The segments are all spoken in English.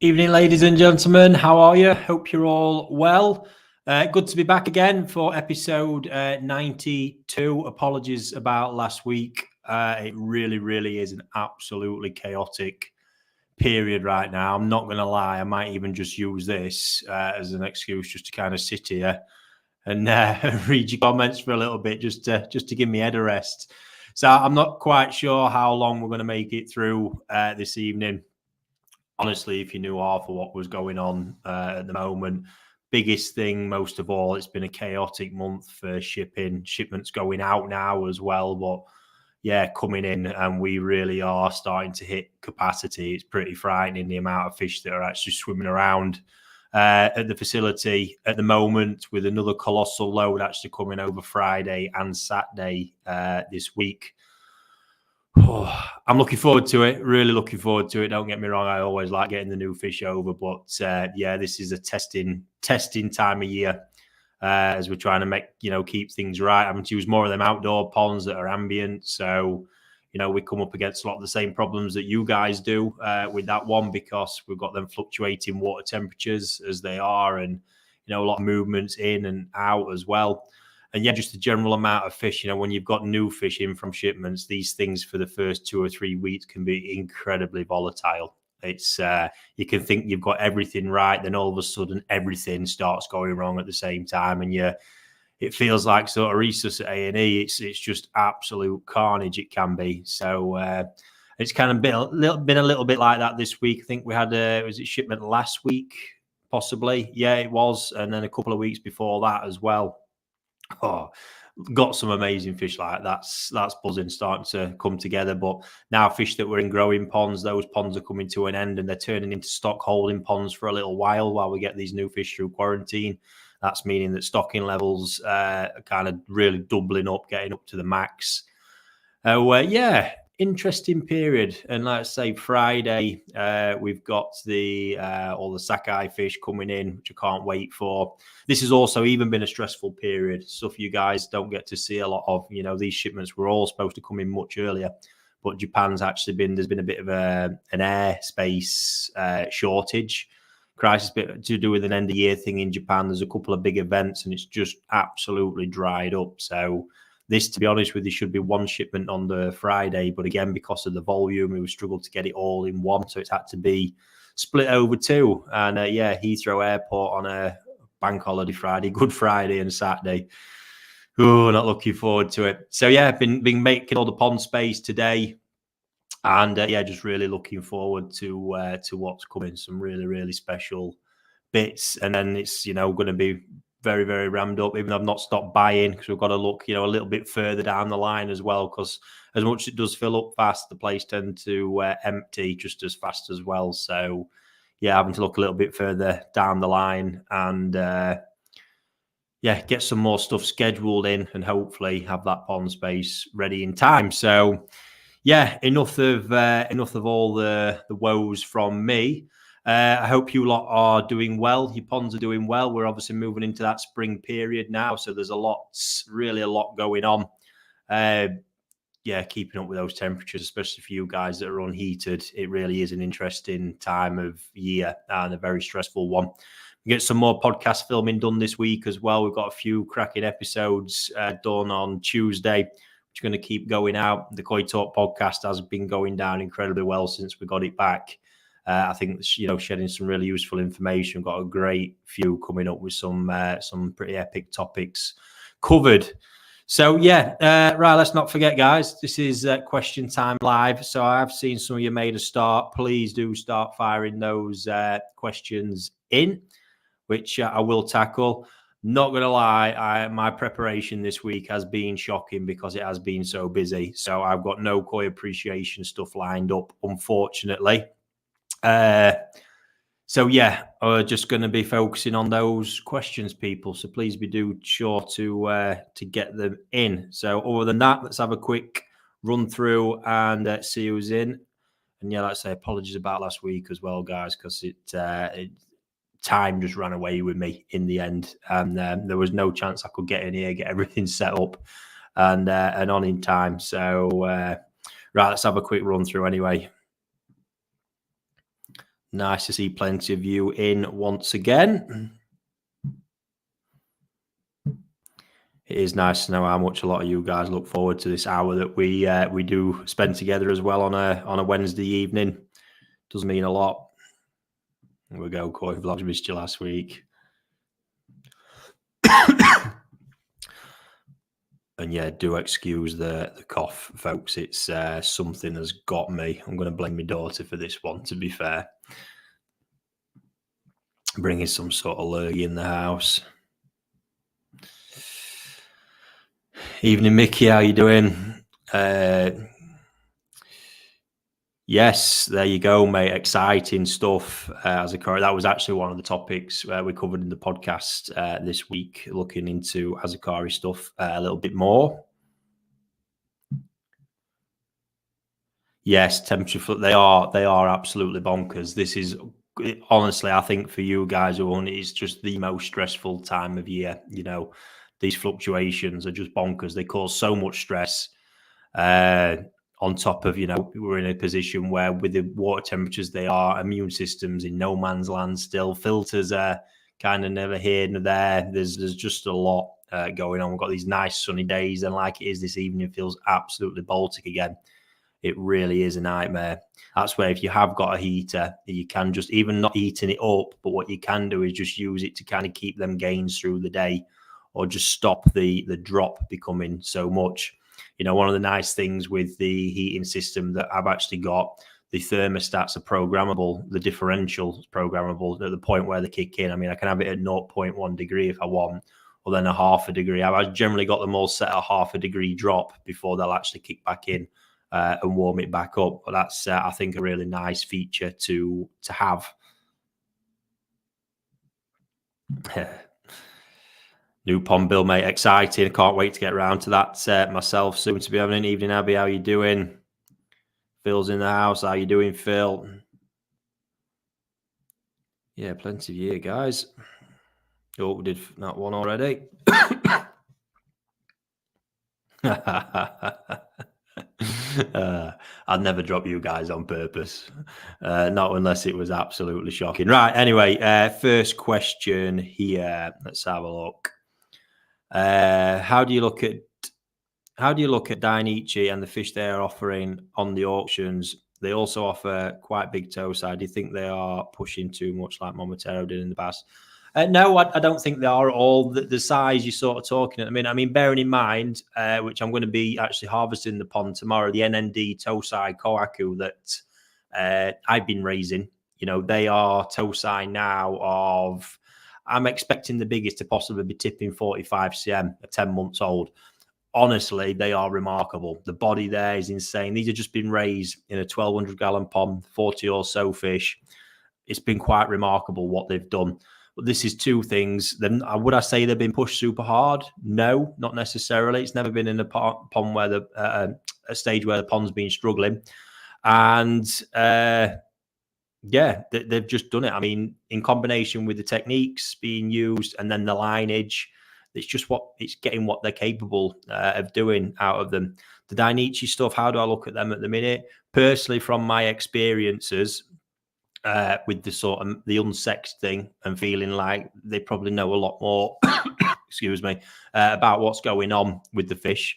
Evening, ladies and gentlemen. How are you? Hope you're all well. Good to be back again for episode 92. Apologies about last week. It really is an absolutely chaotic period right now. I'm not going to lie. I might even just use this as an excuse just to kind of sit here and read your comments for a little bit, just to give me head a rest. So I'm not quite sure how long we're going to make it through this evening. Honestly, if you knew half of what was going on at the moment, biggest thing, most of all, it's been a chaotic month for shipping. Shipments going out now as well, but yeah, coming in, and we really are starting to hit capacity. It's pretty frightening the amount of fish that are actually swimming around at the facility at the moment, with another colossal load actually coming over Friday and Saturday this week. Oh, I'm looking forward to it. Really looking forward to it. Don't get me wrong. I always like getting the new fish over, but yeah, this is a testing time of year as we're trying to keep things right. Having to use more of them outdoor ponds that are ambient. So, we come up against a lot of the same problems that you guys do with that one, because we've got them fluctuating water temperatures as they are, and a lot of movements in and out as well. And yeah, just the general amount of fish, when you've got new fish in from shipments, these things for the first 2 or 3 weeks can be incredibly volatile. It's you can think you've got everything right, then all of a sudden everything starts going wrong at the same time, and it feels like sort of recess at A&E. It's just absolute carnage. It can be. So it's kind of been a little bit like that this week. I think we had was it shipment last week, possibly? Yeah, it was, and then a couple of weeks before that as well. Oh, got some amazing fish like that. That's buzzing, starting to come together. But now fish that were in growing ponds, those ponds are coming to an end, and they're turning into stock holding ponds for a little while we get these new fish through quarantine. That's meaning that stocking levels are kind of really doubling up, getting up to the max. Yeah, interesting period. And let's say Friday, we've got all the Sakai fish coming in, which I can't wait for. This has also even been a stressful period. Stuff you guys don't get to see a lot of. These shipments were all supposed to come in much earlier, but Japan's actually there's been a bit of an airspace shortage crisis, bit to do with an end of year thing in Japan. There's a couple of big events, and it's just absolutely dried up. So this, to be honest with you, should be one shipment on the Friday, but again, because of the volume, we struggled to get it all in one, so it's had to be split over two. And yeah, Heathrow Airport on a bank holiday Friday, Good Friday and Saturday. Oh, not looking forward to it. So yeah, been making all the pond space today, and yeah, just really looking forward to what's coming. Some really special bits, and then it's going to be very rammed up. Even though I've not stopped buying, because we've got to look a little bit further down the line as well, because as much as it does fill up fast, the place tends to empty just as fast as well. So yeah, having to look a little bit further down the line, and yeah, get some more stuff scheduled in, and hopefully have that pond space ready in time. So yeah, enough of all the woes from me. I hope you lot are doing well. Your ponds are doing well. We're obviously moving into that spring period now, so there's really a lot going on. Yeah, keeping up with those temperatures, especially for you guys that are unheated, it really is an interesting time of year and a very stressful one. We get some more podcast filming done this week as well. We've got a few cracking episodes done on Tuesday, which are going to keep going out. The Koi Talk podcast has been going down incredibly well since we got it back. I think shedding some really useful information. We've got a great few coming up with some pretty epic topics covered. So yeah, right. Let's not forget, guys. This is Question Time Live. So I've seen some of you made a start. Please do start firing those questions in, which I will tackle. Not going to lie, my preparation this week has been shocking because it has been so busy. So I've got no koi appreciation stuff lined up, unfortunately. So yeah, we're just going to be focusing on those questions, people. So please be sure to get them in. So other than that, let's have a quick run through and see who's in. And yeah, like I say, apologies about last week as well, guys, because time just ran away with me in the end, and there was no chance I could get in here, get everything set up and on in time. So right, let's have a quick run through anyway. Nice to see plenty of you in once again. It is nice to know how much a lot of you guys look forward to this hour that we do spend together as well on a Wednesday evening. Does mean a lot. Here we go, Corey Vlogs, missed you last week. And yeah, do excuse the cough, folks. It's something that's got me. I'm going to blame my daughter for this one, to be fair. Bringing some sort of lurgy in the house. Evening, Mickey. How you doing? Yes, there you go, mate. Exciting stuff. That was actually one of the topics we covered in the podcast this week, looking into Azakari stuff a little bit more. Yes, temperature. They are absolutely bonkers. This is honestly, I think for you guys who own it, it's just the most stressful time of year. You know, these fluctuations are just bonkers. They cause so much stress. On top of, we're in a position where with the water temperatures, they are immune systems in no man's land still. Filters are kind of never here nor there. There's just a lot going on. We've got these nice sunny days, and like it is this evening, it feels absolutely Baltic again. It really is a nightmare. That's where if you have got a heater, you can just, even not heating it up, but what you can do is just use it to kind of keep them gains through the day, or just stop the drop becoming so much. One of the nice things with the heating system that I've actually got, the thermostats are programmable, the differential is programmable at the point where they kick in. I mean, I can have it at 0.1 degree if I want, or then a half a degree. I've generally got them all set at a half a degree drop before they'll actually kick back in and warm it back up. But that's, I think, a really nice feature to have. New pond bill, mate. Exciting. I can't wait to get around to that myself soon. To be having an evening, Abby. How you doing? Phil's in the house. How you doing, Phil? Yeah, plenty of you guys. Oh, we did that one already. I'd never drop you guys on purpose. Not unless it was absolutely shocking. Right. Anyway, first question here. Let's have a look. How do you look at Dichi and the fish they are offering on the auctions? They also offer quite big toe side. Do you think they are pushing too much like Momotaro did in the past? No, I don't think they are at all. The size you're sort of talking at. I mean, bearing in mind, which I'm going to be actually harvesting the pond tomorrow, the NND Tosai Kohaku that I've been raising. They are Tosai now of, I'm expecting the biggest to possibly be tipping 45 cm at 10 months old. Honestly, they are remarkable. The body there is insane. These have just been raised in a 1,200 gallon pond, 40 or so fish. It's been quite remarkable what they've done. But this is two things. Then would I say they've been pushed super hard? No, not necessarily. It's never been in a pond where a stage where the pond's been struggling. And yeah, they've just done it. I mean, in combination with the techniques being used and then the lineage, it's getting what they're capable of doing out of them. The Dainichi stuff, how do I look at them at the minute? Personally, from my experiences with the sort of the unsexed thing and feeling like they probably know a lot more, excuse me, about what's going on with the fish,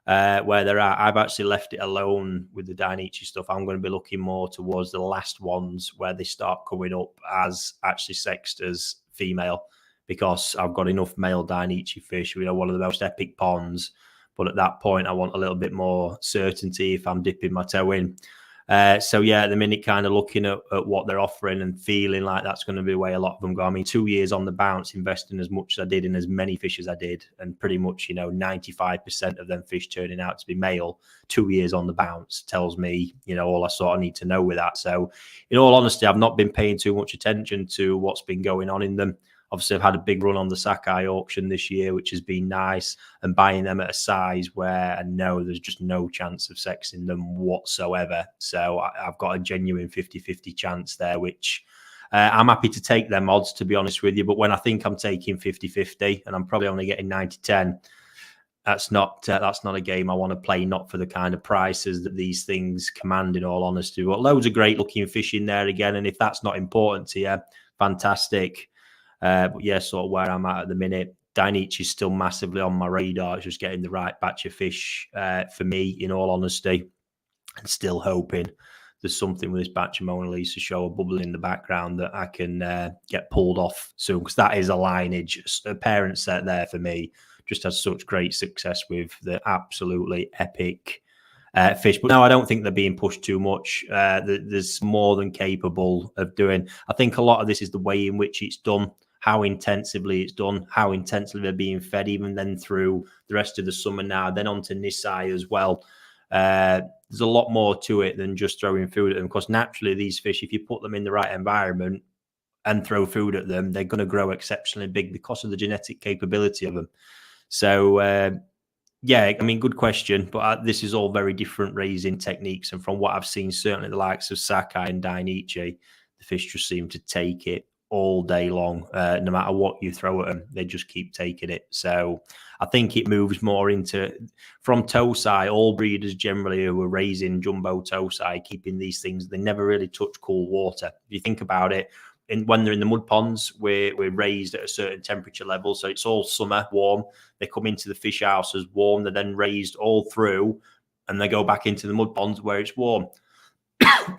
where they're at. I've actually left it alone with the Dainichi stuff. I'm going to be looking more towards the last ones where they start coming up as actually sexed as female, because I've got enough male Dainichi fish, one of the most epic ponds. But at that point, I want a little bit more certainty if I'm dipping my toe in. So yeah, at the minute, kind of looking at what they're offering and feeling like that's going to be the way a lot of them go. I mean, 2 years on the bounce, investing as much as I did in as many fish as I did, and pretty much 95% of them fish turning out to be male. 2 years on the bounce tells me all I sort of need to know with that. So in all honesty, I've not been paying too much attention to what's been going on in them. Obviously, I've had a big run on the Sakai auction this year, which has been nice, and buying them at a size where I know there's just no chance of sexing them whatsoever. So I've got a genuine 50-50 chance there, which I'm happy to take them odds, to be honest with you. But when I think I'm taking 50-50 and I'm probably only getting 90-10, that's not a game I want to play, not for the kind of prices that these things command, in all honesty. But loads of great looking fish in there again, and if that's not important to you, fantastic. But yeah, sort of where I'm at the minute. Dichi is still massively on my radar. It's just getting the right batch of fish for me, in all honesty, and still hoping there's something with this batch of Mona Lisa show a bubble in the background that I can get pulled off soon, because that is a lineage, a parent set there for me. Just has such great success with the absolutely epic fish. But no, I don't think they're being pushed too much. There's more than capable of doing. I think a lot of this is the way in which it's done, how intensively it's done, how intensively they're being fed, even then through the rest of the summer now, then on to Nisai as well. There's a lot more to it than just throwing food at them, because naturally these fish, if you put them in the right environment and throw food at them, they're going to grow exceptionally big because of the genetic capability of them. So, yeah, I mean, good question, but this is all very different raising techniques. And from what I've seen, certainly the likes of Sakai and Dichi, the fish just seem to take it all day long. No matter what you throw at them, they just keep taking it. So I think it moves more into, from Tosai, all breeders generally who are raising jumbo Tosai, keeping these things, they never really touch cool water. If you think about it, when they're in the mud ponds, we're raised at a certain temperature level. So it's all summer, warm. They come into the fish house as warm. They're then raised all through, and they go back into the mud ponds where it's warm.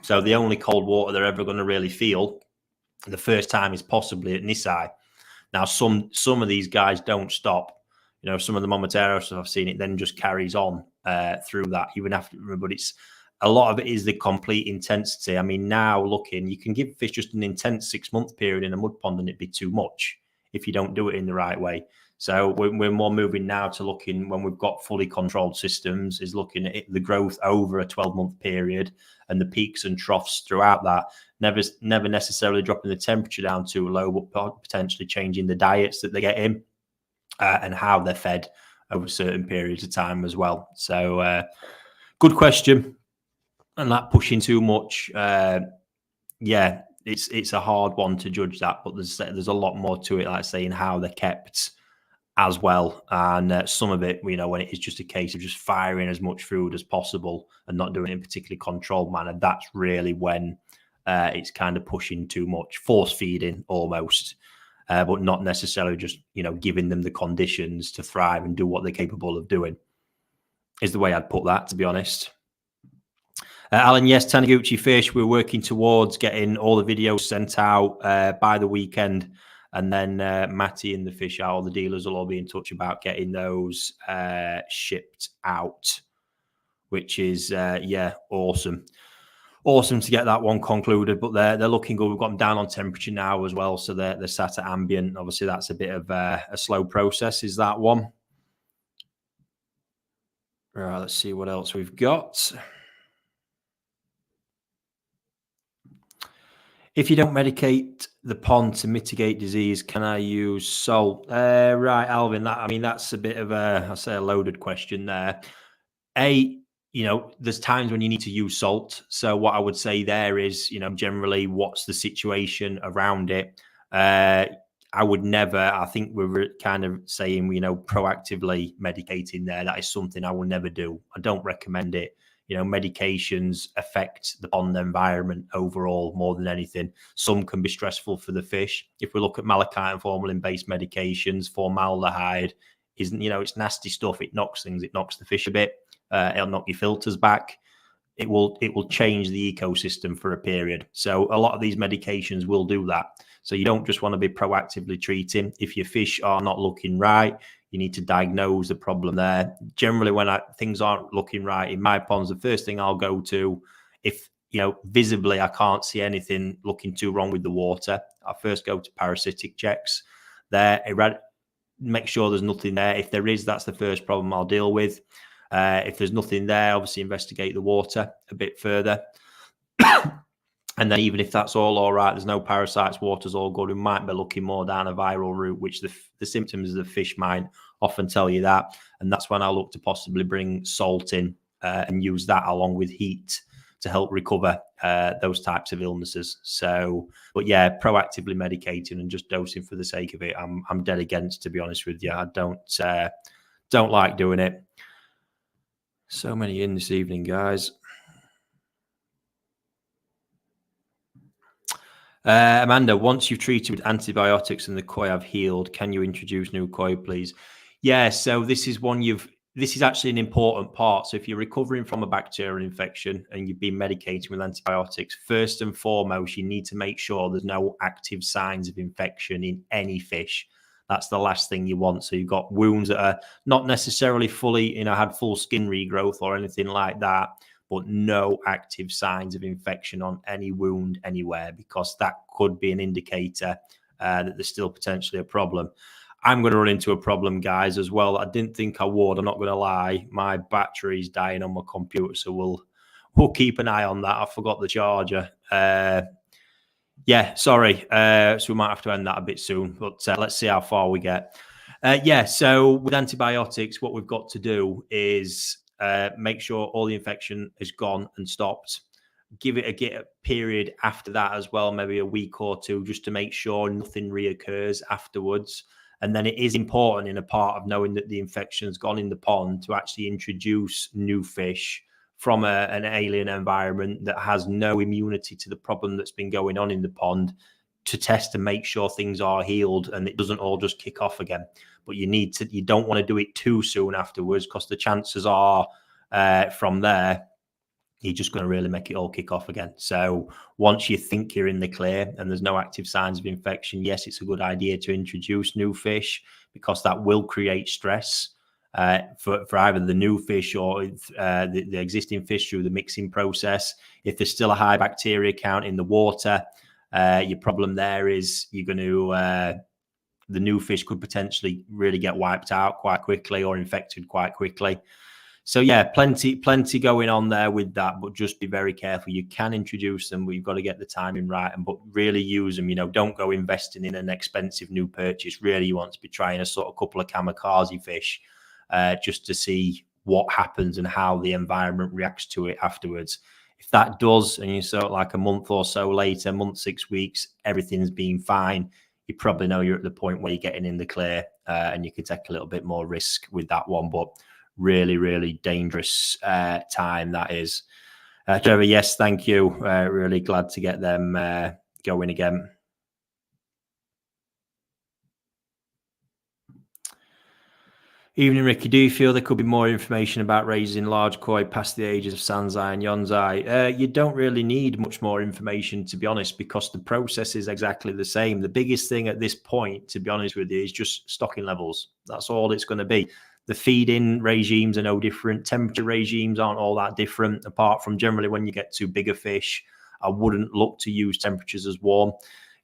So the only cold water they're ever going to really feel the first time is possibly at Nisai. Now, some of these guys don't stop. You know, some of the Momoteros, I've seen it, then just carries on through that, even after. But it's a lot of it is the complete intensity. I mean, now looking, you can give fish just an intense 6-month period in a mud pond, and it'd be too much if you don't do it in the right way. So we're more moving now to looking, when we've got fully controlled systems, is looking at the growth over a 12-month period and the peaks and troughs throughout that. Never necessarily dropping the temperature down too low, but potentially changing the diets that they get in and how they're fed over certain periods of time as well. So good question. And that pushing too much, yeah, it's a hard one to judge that, but there's a lot more to it, like saying how they're kept as well. And some of it, you know, when it is just a case of just firing as much food as possible and not doing it in a particularly controlled manner, that's really when it's kind of pushing too much, force feeding almost, but not necessarily just, you know, giving them the conditions to thrive and do what they're capable of doing, is the way I'd put that, to be honest. Alan, yes, Taniguchi Fish, we're working towards getting all the videos sent out by the weekend. And then Matty and the fish out, all the dealers will all be in touch about getting those shipped out, which is, yeah, awesome. Awesome to get that one concluded, but they're looking good. We've got them down on temperature now as well, so they're sat at ambient. Obviously, that's a bit of a slow process, is that one. Right, let's see what else we've got. If you don't medicate the pond to mitigate disease, can I use salt? Right, Alvin, that's a bit of a loaded question there. You know, there's times when you need to use salt. So what I would say there is, you know, generally what's the situation around it? I would never, I think we're kind of saying, you know, proactively medicating there. That is something I will never do. I don't recommend it. You know, medications affect the pond environment overall more than anything. Some can be stressful for the fish. If we look at malachite and formalin-based medications, formaldehyde isn't, you know, it's nasty stuff. It knocks things. It knocks the fish a bit. It'll knock your filters back. It will change the ecosystem for a period. So a lot of these medications will do that. So you don't just want to be proactively treating. If your fish are not looking right, you need to diagnose the problem there. Generally, when things aren't looking right in my ponds, the first thing I'll go to, if, you know, visibly I can't see anything looking too wrong with the water, I first go to parasitic checks there. Make sure there's nothing there. If there is, that's the first problem I'll deal with. If there's nothing there, obviously investigate the water a bit further. And then even if that's all right, there's no parasites, water's all good, we might be looking more down a viral route, which the symptoms of the fish might often tell you that. And that's when I look to possibly bring salt in and use that along with heat to help recover those types of illnesses. So, but yeah, proactively medicating and just dosing for the sake of it, I'm dead against, to be honest with you. I Don't like doing it. So many in this evening, guys. Amanda, once you've treated with antibiotics and the koi have healed, can you introduce new koi, please? Yeah, so this is this is actually an important part. So if you're recovering from a bacterial infection and you've been medicated with antibiotics, first and foremost, you need to make sure there's no active signs of infection in any fish. That's the last thing you want. So you've got wounds that are not necessarily fully, had full skin regrowth or anything like that, but no active signs of infection on any wound anywhere, because that could be an indicator that there's still potentially a problem. I'm going to run into a problem, guys, as well. I didn't think I would. I'm not going to lie. My battery's dying on my computer, so we'll keep an eye on that. I forgot the charger. Yeah, sorry. So we might have to end that a bit soon, but let's see how far we get. Yeah, so with antibiotics, what we've got to do is make sure all the infection is gone and stopped. Give it a period after that as well, maybe a week or two, just to make sure nothing reoccurs afterwards. And then it is important, in a part of knowing that the infection's gone in the pond, to actually introduce new fish from an alien environment that has no immunity to the problem that's been going on in the pond, to test and make sure things are healed and it doesn't all just kick off again. But you don't want to do it too soon afterwards, because the chances are from there, you're just going to really make it all kick off again. So once you think you're in the clear and there's no active signs of infection, yes, it's a good idea to introduce new fish, because that will create stress for either the new fish or the existing fish through the mixing process. If there's still a high bacteria count in the water, your problem there is you're going to the new fish could potentially really get wiped out quite quickly or infected quite quickly. So yeah, plenty going on there with that, but just be very careful. You can introduce them, but you've got to get the timing right, but really use them. Don't go investing in an expensive new purchase. Really, you want to be trying a sort of couple of kamikaze fish just to see what happens and how the environment reacts to it afterwards. If that does, and you sort of like a month or so later, 6 weeks, everything's been fine, you probably know you're at the point where you're getting in the clear, and you can take a little bit more risk with that one. But really, really dangerous time that is. Trevor, yes, thank you. Really glad to get them going again. Evening, Ricky. Do you feel there could be more information about raising large koi past the ages of Sanzai and Yonzai? You don't really need much more information, to be honest, because the process is exactly the same. The biggest thing at this point, to be honest with you, is just stocking levels. That's all it's going to be. The feeding regimes are no different. Temperature regimes aren't all that different, apart from generally when you get to bigger fish, I wouldn't look to use temperatures as warm.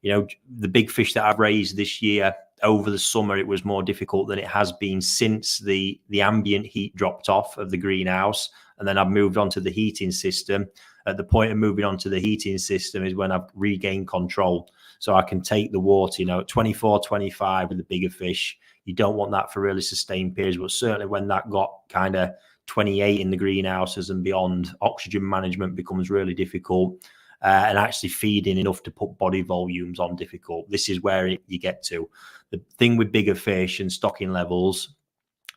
The big fish that I've raised this year, over the summer, it was more difficult than it has been since the ambient heat dropped off of the greenhouse. And then I've moved on to the heating system. At the point of moving on to the heating system is when I've regained control. So I can take the water, at 24, 25 with the bigger fish. You don't want that for really sustained periods, but certainly when that got kind of 28 in the greenhouses and beyond, oxygen management becomes really difficult. And actually feeding enough to put body volumes on difficult. This is where you get to. The thing with bigger fish and stocking levels,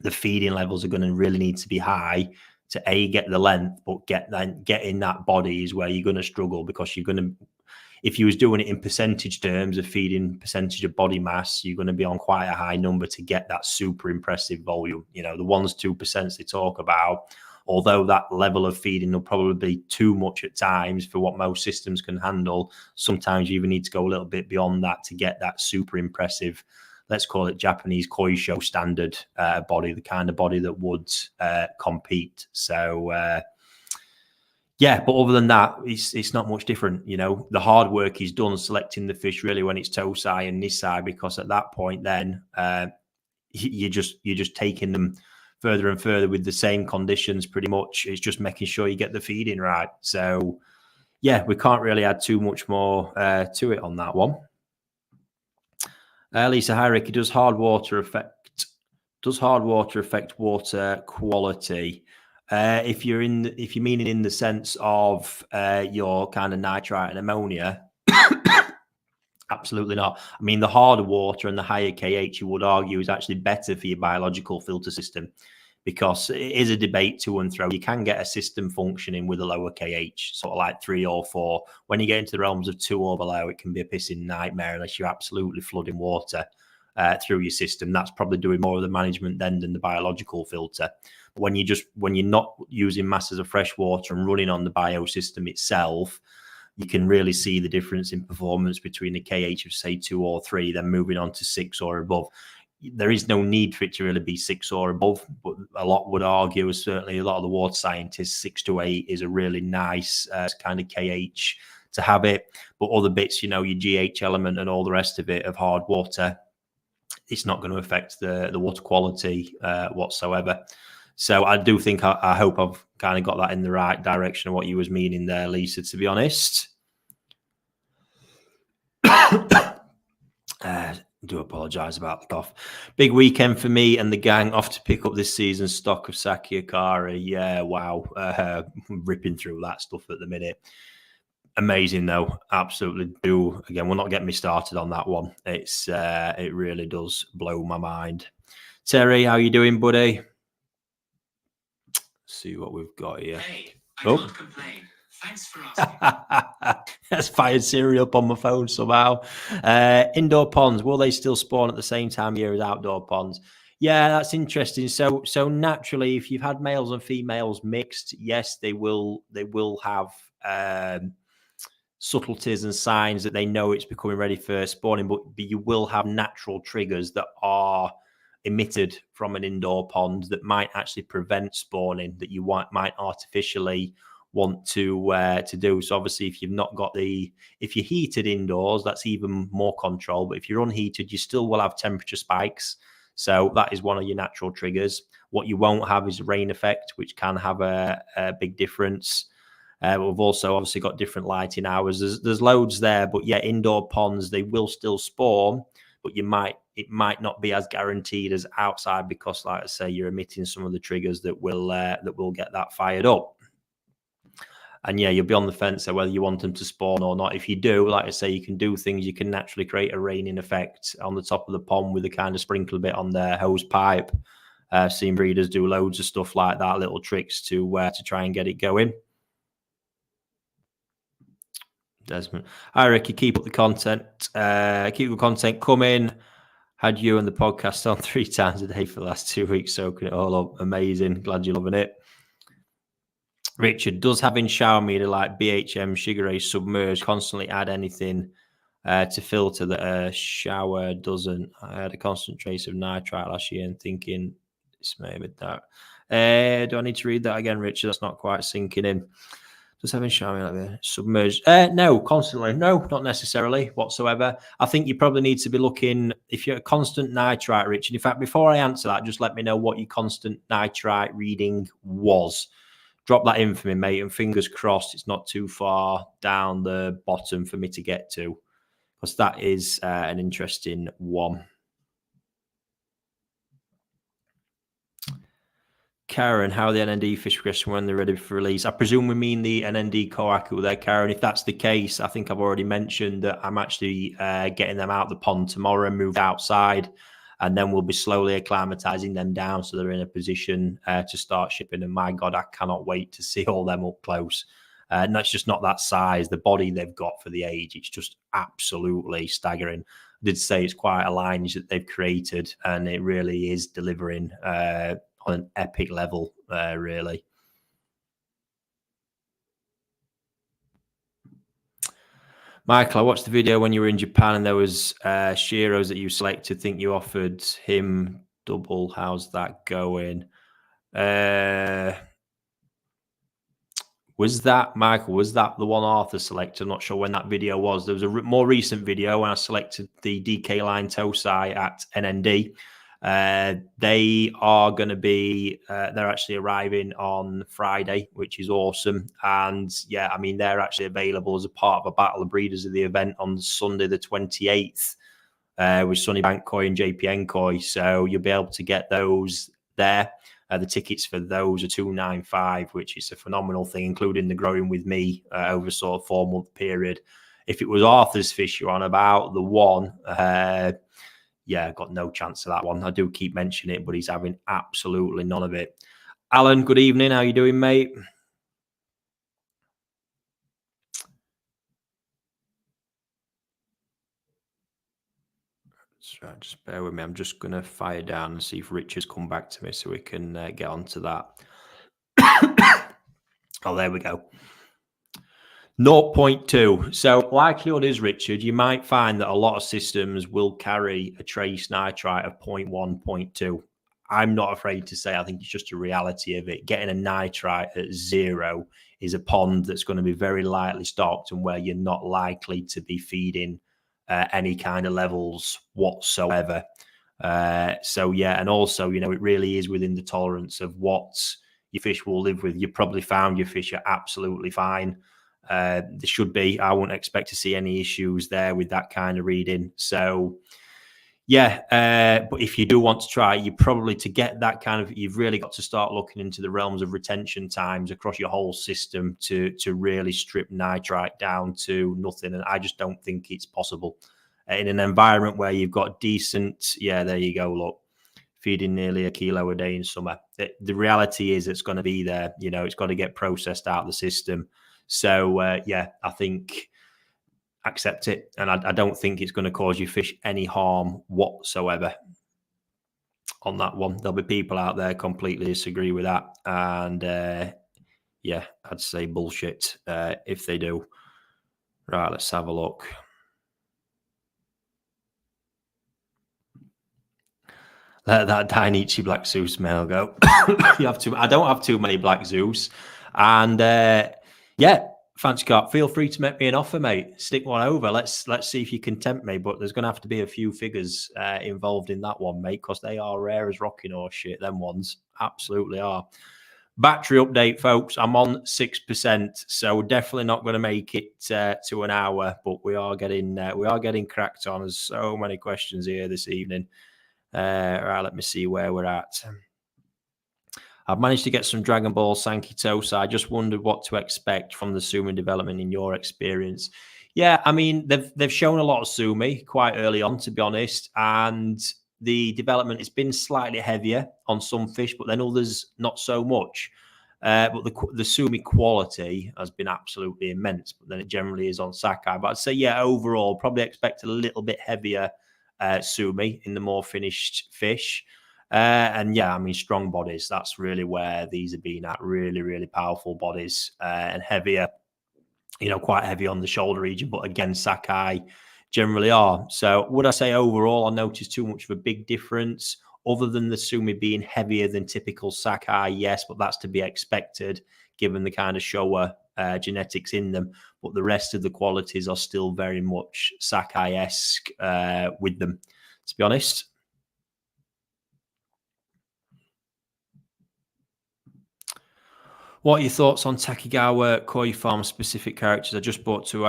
the feeding levels are going to really need to be high to get the length, but get in that body is where you're going to struggle, because you're going to, if you was doing it in percentage terms of feeding percentage of body mass, you're going to be on quite a high number to get that super impressive volume. The 1-2% they talk about. Although that level of feeding will probably be too much at times for what most systems can handle, sometimes you even need to go a little bit beyond that to get that super impressive, let's call it Japanese koi show standard body, the kind of body that would compete. So, yeah, but other than that, it's not much different. The hard work is done selecting the fish really when it's Tosai and Nisai, because at that point then you're just taking them further and further with the same conditions pretty much. It's just making sure you get the feeding right. So yeah, we can't really add too much more to it on that one. Lisa, hi Ricky, does hard water affect water quality? If you're meaning in the sense of your kind of nitrite and ammonia, Absolutely not. I mean, the harder water and the higher KH, you would argue, is actually better for your biological filter system, because it is a debate to and fro. You can get a system functioning with a lower KH, sort of like 3 or 4. When you get into the realms of 2 or below, it can be a pissing nightmare unless you're absolutely flooding water through your system. That's probably doing more of the management then than the biological filter. But when you're not using masses of fresh water and running on the biosystem itself, you can really see the difference in performance between a KH of, say, 2 or 3, then moving on to 6 or above. There is no need for it to really be 6 or above, but a lot would argue, certainly a lot of the water scientists, 6 to 8 is a really nice kind of KH to have it. But other bits, your GH element and all the rest of it of hard water, it's not going to affect the water quality whatsoever. So I do think, I hope I've kind of got that in the right direction of what you was meaning there, Lisa, to be honest. Do apologise about the cough. Big weekend for me and the gang, off to pick up this season's stock of Saki Akari. Yeah, wow. Ripping through that stuff at the minute. Amazing though, absolutely do. Again, we'll not get me started on that one. It really does blow my mind. Terry, how you doing, buddy? Let's see what we've got here. Hey, I can't complain. Thanks for asking. That's fired Siri up on my phone somehow. Indoor ponds, will they still spawn at the same time of year as outdoor ponds? Yeah, that's interesting. So naturally, if you've had males and females mixed, yes, they will have subtleties and signs that they know it's becoming ready for spawning, but you will have natural triggers that are emitted from an indoor pond that might actually prevent spawning, that you might artificially want to do. So obviously, if you've not got if you're heated indoors, that's even more control. But if you're unheated, you still will have temperature spikes. So that is one of your natural triggers. What you won't have is rain effect, which can have a big difference. We've also obviously got different lighting hours. There's loads there, but yeah, indoor ponds, they will still spawn, but it might not be as guaranteed as outside, because, like I say, you're emitting some of the triggers that will get that fired up. And yeah, you'll be on the fence of whether you want them to spawn or not. If you do, like I say, you can do things. You can naturally create a raining effect on the top of the pond with a kind of sprinkle bit on their hose pipe. Seen breeders do loads of stuff like that, little tricks to try and get it going. Desmond, hi Ricky, keep up the content. Keep the content coming. Had you and the podcast on 3 times a day for the last 2 weeks, soaking it all up. Amazing. Glad you're loving it. Richard, does having shower meter like BHM Sugar Ray submerged constantly add anything to filter that a shower doesn't? I had a constant trace of nitrite last year and thinking this may be that. Do I need to read that again, Richard? That's not quite sinking in. Does having shower like that submerged? No, constantly. No, not necessarily whatsoever. I think you probably need to be looking, if you're a constant nitrite, Richard. In fact, before I answer that, just let me know what your constant nitrite reading was. Drop that in for me, mate, and fingers crossed it's not too far down the bottom for me to get to, because that is an interesting one. Karen, how are the NND fish progressing when they're ready for release? I presume we mean the NND Kohaku there, Karen. If that's the case, I think I've already mentioned that I'm actually getting them out the pond tomorrow and moved outside, and then we'll be slowly acclimatizing them down so they're in a position to start shipping. And my God, I cannot wait to see all them up close. And that's just not that size. The body they've got for the age, it's just absolutely staggering. I did say it's quite a lineage that they've created, and it really is delivering on an epic level, really. Michael, I watched the video when you were in Japan and there was Shiros that you selected. Think you offered him double. How's that going? Was that, Michael, was that the one Arthur selected? I'm not sure when that video was. There was a more recent video when I selected the DK line Tosai at NND. They are going to be, they're actually arriving on Friday, which is awesome. And yeah, I mean, they're actually available as a part of a battle of breeders of the event on Sunday, the 28th, with Sunny Bank Koi and JPN Koi. So you'll be able to get those there. The tickets for those are $295, which is a phenomenal thing, including the growing with me over sort of 4-month period. If it was Arthur's fish you're on about, the one, yeah, got no chance of that one. I do keep mentioning it, but he's having absolutely none of it. Alan, good evening. How you doing, mate? So just bear with me. I'm just going to fire down and see if Richard's come back to me so we can get onto that. Oh, there we go. 0.2. So likelihood is, Richard, you might find that a lot of systems will carry a trace nitrite of 0.1, 0.2. I'm not afraid to say I think it's just a reality of it. Getting a nitrite at 0 is a pond that's going to be very lightly stocked and where you're not likely to be feeding any kind of levels whatsoever. So yeah, and also, you know, it really is within the tolerance of what your fish will live with. You probably found your fish are absolutely fine. There should be. I wouldn't expect to see any issues there with that kind of reading. So yeah, but if you do want to try, you probably, to get that kind of, you've really got to start looking into the realms of retention times across your whole system to really strip nitrite down to nothing. And I just don't think it's possible in an environment where you've got decent, yeah, there you go, look, feeding nearly 1 kilo a day in summer. The reality is it's going to be there, you know, it's got to get processed out of the system. So yeah, I think accept it, and I don't think it's going to cause your fish any harm whatsoever on that one. There'll be people out there completely disagree with that, and yeah, I'd say bullshit if they do. Right, let's have a look. Let that Dichi Black Zeus mail go. You have to. I don't have too many Black Zeus, and yeah, fancy car. Feel free to make me an offer, mate. Stick one over. Let's see if you can tempt me. But there's going to have to be a few figures involved in that one, mate, because they are rare as rocking horse shit. Them ones absolutely are. Battery update, folks. I'm on 6%, so definitely not going to make it to an hour. But we are getting cracked on. There's so many questions here this evening. Right, let me see where we're at. I've managed to get some Dragon Ball Sankey so I just wondered what to expect from the Sumi development in your experience. Yeah, I mean, they've shown a lot of Sumi quite early on, to be honest, and the development has been slightly heavier on some fish, but then others not so much. But the Sumi quality has been absolutely immense, but then it generally is on Sakai. But I'd say, yeah, overall, probably expect a little bit heavier Sumi in the more finished fish. And yeah, I mean, strong bodies, that's really where these have been at. Really, really powerful bodies and heavier, you know, quite heavy on the shoulder region. But again, Sakai generally are. So would I say overall I noticed too much of a big difference other than the Sumi being heavier than typical Sakai? Yes, but that's to be expected given the kind of Showa genetics in them. But the rest of the qualities are still very much Sakai-esque with them, to be honest. What are your thoughts on Takigawa Farm specific characters? I just bought two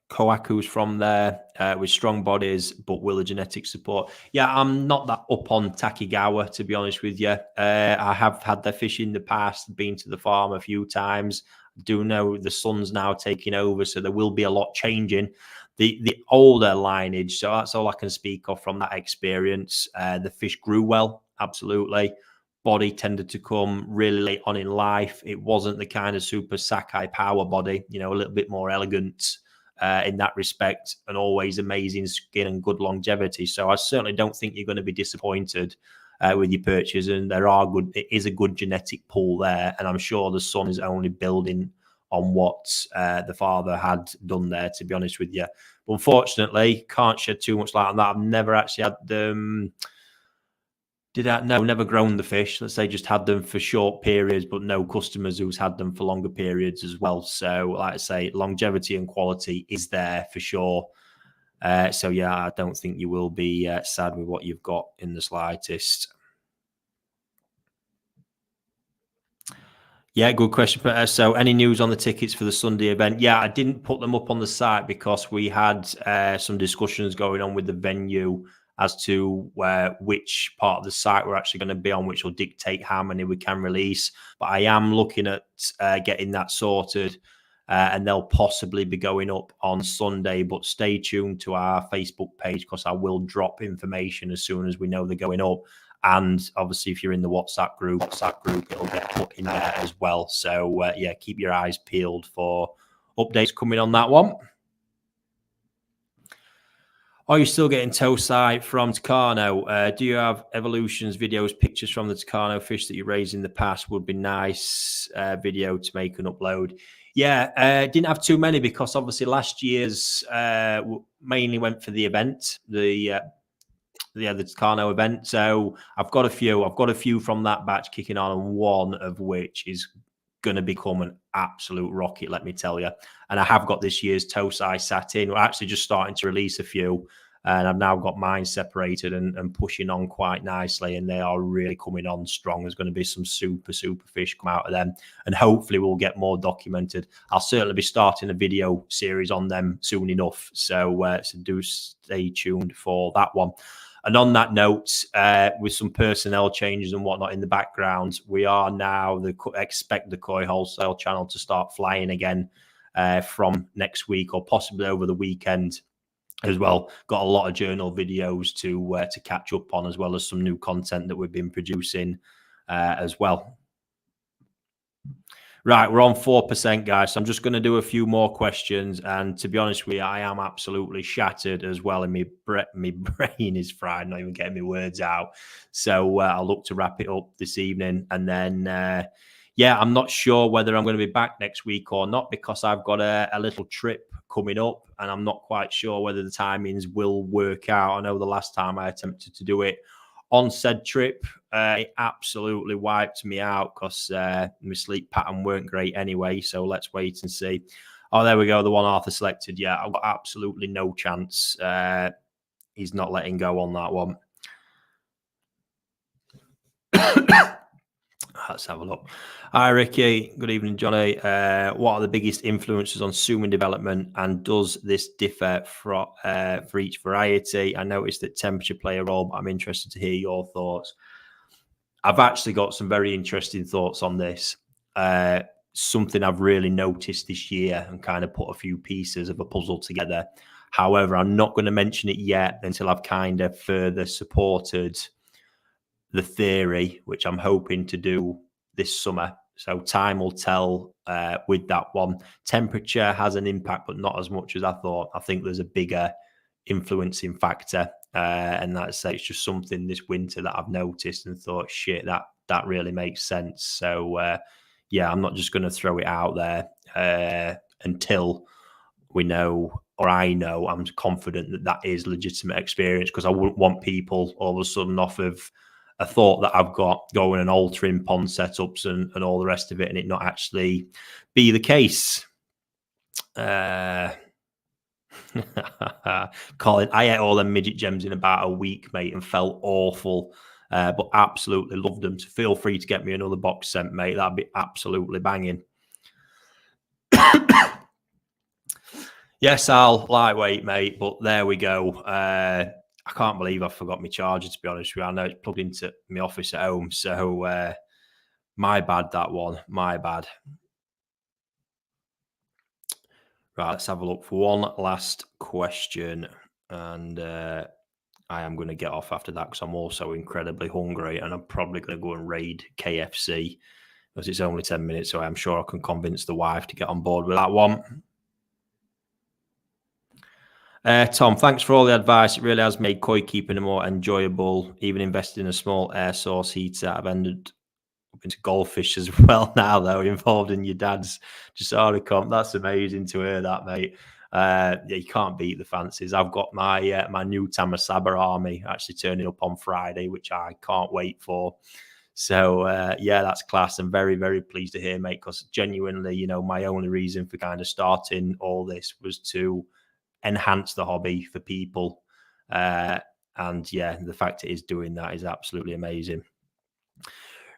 Koakus from there with strong bodies, but will the genetic support? Yeah, I'm not that up on Takigawa, to be honest with you. I have had their fish in the past, been to the farm a few times. Do know the son's now taking over, so there will be a lot changing. The older lineage, so that's all I can speak of from that experience. The fish grew well, absolutely. Body tended to come really late on in life. It wasn't the kind of super Sakai power body, you know, a little bit more elegant in that respect, and always amazing skin and good longevity. So I certainly don't think you're going to be disappointed with your purchase, and it is a good genetic pool there, and I'm sure the son is only building on what the father had done there, to be honest with you. But unfortunately, can't shed too much light on that. I've never actually had them. Never grown the fish. Let's say just had them for short periods, but no customers who's had them for longer periods as well. So, like I say, longevity and quality is there for sure. So, yeah, I don't think you will be sad with what you've got in the slightest. Yeah, good question. So, any news on the tickets for the Sunday event? Yeah, I didn't put them up on the site because we had some discussions going on with the venue as to which part of the site we're actually going to be on, which will dictate how many we can release. But I am looking at getting that sorted and they'll possibly be going up on Sunday. But stay tuned to our Facebook page because I will drop information as soon as we know they're going up. And obviously, if you're in the WhatsApp group, it'll get put in there as well. So yeah, keep your eyes peeled for updates coming on that one. Are you still getting Tosai from Tucano? Do you have evolutions, videos, pictures from the Tucano fish that you raised in the past? Would be nice video to make and upload. Yeah, didn't have too many because obviously last year's mainly went for the event, the Tucano event. So I've got a few from that batch kicking on, and one of which is going to become an absolute rocket, let me tell you. And I have got this year's Tosai sat in. We're actually just starting to release a few, and I've now got mine separated and pushing on quite nicely, and they are really coming on strong. There's going to be some super fish come out of them, and hopefully we'll get more documented. I'll certainly be starting a video series on them soon enough, so do stay tuned for that one. And on that note, with some personnel changes and whatnot in the background, we are now expect the Koi Wholesale channel to start flying again from next week or possibly over the weekend as well. Got a lot of journal videos to catch up on, as well as some new content that we've been producing as well. Right, we're on 4%, guys. So I'm just going to do a few more questions. And to be honest with you, I am absolutely shattered as well. And my brain is fried, not even getting my words out. So I'll look to wrap it up this evening. And then, yeah, I'm not sure whether I'm going to be back next week or not, because I've got a little trip coming up. And I'm not quite sure whether the timings will work out. I know the last time I attempted to do it on said trip, it absolutely wiped me out because my sleep pattern weren't great anyway. So let's wait and see. Oh, there we go. The one Arthur selected. Yeah, I've got absolutely no chance. He's not letting go on that one. Let's have a look. Hi, Ricky. Good evening, Johnny. What are the biggest influences on Sumi development, and does this differ for each variety? I noticed that temperature play a role, but I'm interested to hear your thoughts. I've actually got some very interesting thoughts on this. Something I've really noticed this year and kind of put a few pieces of a puzzle together. However, I'm not going to mention it yet until I've kind of further supported the theory, which I'm hoping to do this summer. So time will tell with that one. Temperature has an impact, but not as much as I thought. I think there's a bigger influencing factor. And that's it's just something this winter that I've noticed and thought, shit, that really makes sense. So yeah, I'm not just going to throw it out there until we know, or I know, I'm confident that that is legitimate experience, because I wouldn't want people all of a sudden off of a thought that I've got going and altering pond setups and all the rest of it, and it not actually be the case. Colin, I ate all them midget gems in about a week, mate, and felt awful, but absolutely loved them. So feel free to get me another box sent, mate. That'd be absolutely banging. Yes, Al, lightweight, mate, but there we go. I can't believe I forgot my charger, to be honest with you. I know it's plugged into my office at home, so my bad, that one. My bad. Right, let's have a look for one last question. And I am going to get off after that because I'm also incredibly hungry, and I'm probably going to go and raid KFC because it's only 10 minutes, so I'm sure I can convince the wife to get on board with that one. Tom, thanks for all the advice. It really has made koi keeping more enjoyable. Even invested in a small air source heater. I've ended up into goldfish as well now, though, involved in your dad's Jasara comp. That's amazing to hear that, mate. Yeah, you can't beat the fancies. I've got my my new Tamasaba army actually turning up on Friday, which I can't wait for. So yeah, that's class. I'm very, very pleased to hear, mate, because genuinely, you know, my only reason for kind of starting all this was to enhance the hobby for people. And yeah, the fact it is doing that is absolutely amazing.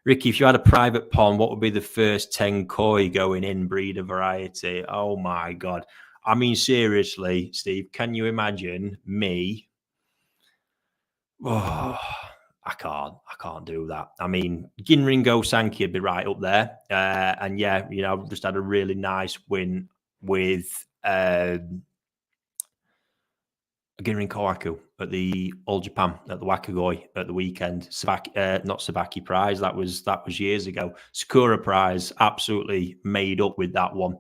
Ricky, if you had a private pond, what would be the first 10 koi going in, breeder variety? Oh my God. I mean, seriously, Steve, can you imagine me? Oh, I can't do that. I mean, Ginringo Sankey would be right up there. And yeah, you know, I've just had a really nice win with Ginrin Kowaku at the All Japan at the Wakagoi at the weekend. Not Sabaki Prize. That was years ago. Sakura Prize, absolutely made up with that one.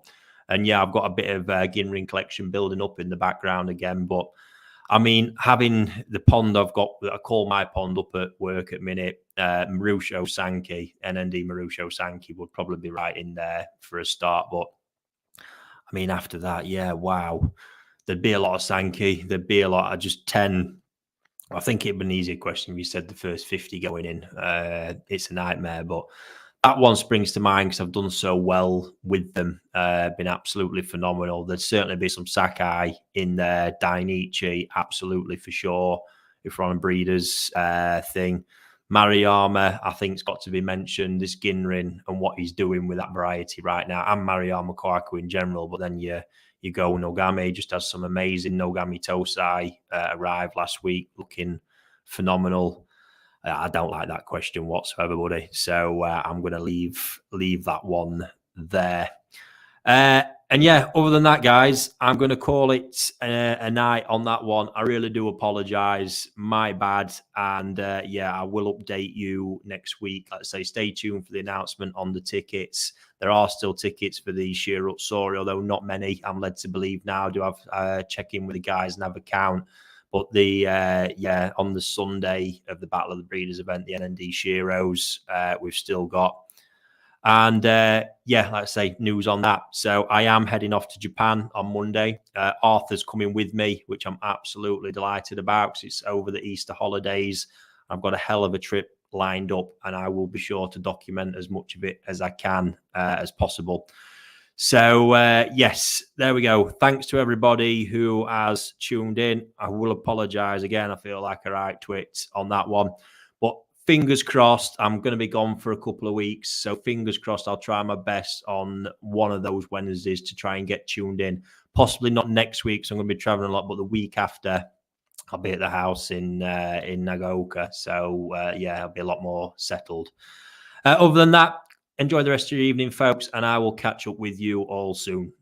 And yeah, I've got a bit of Ginrin collection building up in the background again. But I mean, having the pond I've got, I call my pond up at work at minute, Marusho Sankey, NND Marusho Sankey would probably be right in there for a start. But I mean, after that, yeah, wow. There'd be a lot of Sankey. There'd be a lot of just 10. I think it'd be an easier question if you said the first 50 going in. It's a nightmare, but that one springs to mind because I've done so well with them. Been absolutely phenomenal. There'd certainly be some Sakai in there. Dichi, absolutely for sure. If we're on a breeders thing. Mariyama, I think, has got to be mentioned. This Ginrin and what he's doing with that variety right now, and Mariyama Kowaku in general. But then you go Nogami, just has some amazing Nogami Tosai arrived last week, looking phenomenal. I don't like that question whatsoever, buddy. So I'm going to leave that one there. And yeah, other than that, guys, I'm going to call it a night on that one. I really do apologize. My bad. And yeah, I will update you next week. Like I say, stay tuned for the announcement on the tickets. There are still tickets for the Shirut Sori, although not many, I'm led to believe now. Do have check in with the guys and have a count. But the yeah, on the Sunday of the Battle of the Breeders event, the NND Shiros, we've still got. And yeah, like I say, news on that. So I am heading off to Japan on Monday. Arthur's coming with me, which I'm absolutely delighted about because it's over the Easter holidays. I've got a hell of a trip lined up, and I will be sure to document as much of it as I can as possible. So yes, there we go. Thanks to everybody who has tuned in. I will apologize again. I feel like a right twit on that one, but fingers crossed. I'm going to be gone for a couple of weeks, so fingers crossed. I'll try my best on one of those Wednesdays to try and get tuned in. Possibly not next week, so I'm going to be traveling a lot, but the week after, I'll be at the house in Nagaoka. So yeah, I'll be a lot more settled. Other than that, enjoy the rest of your evening, folks, and I will catch up with you all soon.